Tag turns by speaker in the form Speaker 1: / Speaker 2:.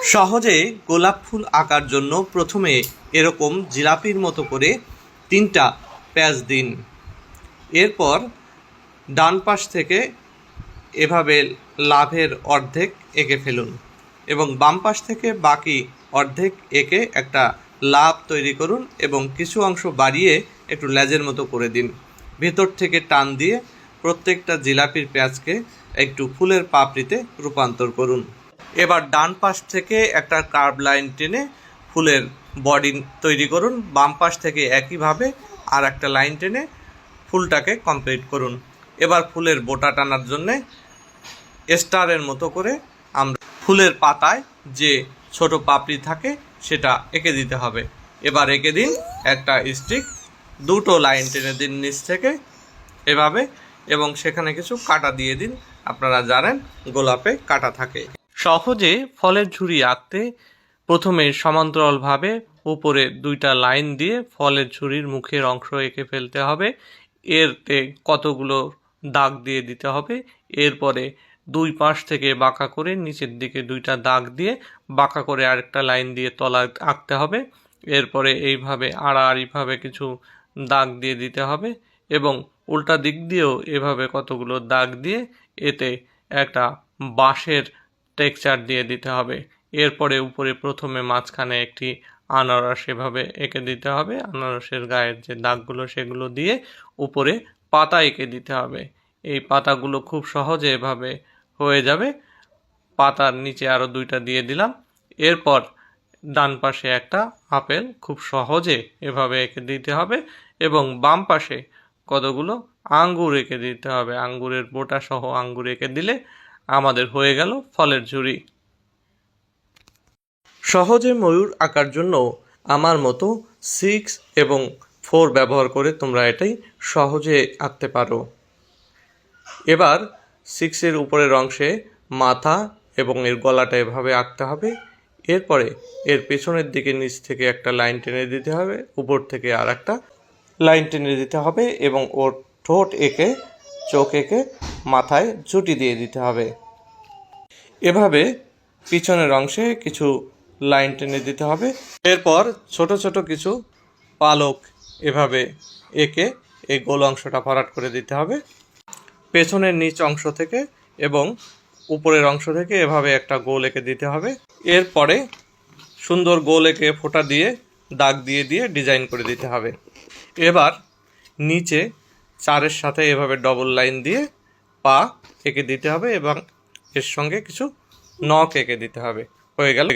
Speaker 1: সহজে গোলাপ ফুল আঁকার জন্য প্রথমে এরকম জিলাপির মতো করে 3টা প্যাচ দিন। এরপর ডান পাশ থেকে এভাবে লাভের অর্ধেক এঁকে ফেলুন এবং বাম পাশ থেকে বাকি অর্ধেক এঁকে একটা লাভ তৈরি করুন এবং কিছু অংশ বাড়িয়ে একটু লেজের মতো করে দিন। ভেতর থেকে টান দিয়ে প্রত্যেকটা জিলাপির প্যাচকে একটু ফুলের পাপড়িতে রূপান্তর করুন। এবার ডান পাশ থেকে একটা কার্ভ লাইন টেনে ফুলের বডি তৈরি করুন। বাম পাশ থেকে একইভাবে আর একটা লাইন টেনে ফুলটাকে কমপ্লিট করুন। এবার ফুলের বোটা টানার জন্যে স্টারের মতো করে আমরা ফুলের পাতায় যে ছোট পাপড়ি থাকে সেটা এঁকে দিতে হবে। এবার এঁকে দিন একটা স্টিক, 2টো লাইন টেনে দিন নিচ থেকে এভাবে এবং সেখানে কিছু কাটা দিয়ে দিন। আপনারা জানেন গোলাপে কাটা থাকে। সহজে ফলের ঝুড়ি আঁকতে প্রথমে সমান্তরালভাবে উপরে 2টা লাইন দিয়ে ফলের ঝুড়ির মুখের অংশ এঁকে ফেলতে হবে। এরতে কতগুলো দাগ দিয়ে দিতে হবে। এরপরে 2 পাশ থেকে বাঁকা করে নিচের দিকে 2টা দাগ দিয়ে বাঁকা করে আরেকটা লাইন দিয়ে তলা আঁকতে হবে। এরপরে এইভাবে আড়াআড়িভাবে কিছু দাগ দিয়ে দিতে হবে এবং উল্টা দিক দিয়েও এভাবে কতগুলো দাগ দিয়ে এতে একটা বাঁশের টেক্সচার দিয়ে দিতে হবে। এরপরে উপরে প্রথমে মাঝখানে একটি আনারস এভাবে এঁকে দিতে হবে। আনারসের গায়ের যে দাগগুলো সেগুলো দিয়ে উপরে পাতা এঁকে দিতে হবে। এই পাতাগুলো খুব সহজে এভাবে হয়ে যাবে। পাতার নিচে আরও 2টা দিয়ে দিলাম। এরপর ডান পাশে একটা আপেল খুব সহজে এভাবে এঁকে দিতে হবে এবং বাম পাশে কতগুলো আঙ্গুর এঁকে দিতে হবে। আঙ্গুরের বোটা সহ আঙ্গুর এঁকে দিলে আমাদের হয়ে গেল ফলের ঝুড়ি। সহজে ময়ূর আঁকার জন্য আমার মতো 6 এবং 4 ব্যবহার করে তোমরা এটাই সহজে আঁকতে পারো। এবার 6-এর উপরের অংশে মাথা এবং এর গলাটা এভাবে আঁকতে হবে। এরপরে এর পেছনের দিকে নিচ থেকে একটা লাইন টেনে দিতে হবে, উপর থেকে আর একটা লাইন টেনে দিতে হবে এবং ওর ঠোঁট এঁকে চোখ এঁকে মাথায় জুটি দিয়ে দিতে হবে। এভাবে পিছনের অংশে কিছু লাইন টেনে দিতে হবে। এরপর ছোট ছোট কিছু পালক এভাবে এঁকে এই গোল অংশটা ভরাট করে দিতে হবে। পেছনের নিচ অংশ থেকে এবং উপরের অংশ থেকে এভাবে একটা গোল এঁকে দিতে হবে। এরপরে সুন্দর গোল এঁকে ফোঁটা দিয়ে দাগ দিয়ে দিয়ে ডিজাইন করে দিতে হবে। এবার নিচে 4-এর সাথে এভাবে ডবল লাইন দিয়ে পা এঁকে দিতে হবে এবং এর সঙ্গে কিছু নখ এঁকে দিতে হবে। হয়ে গেল।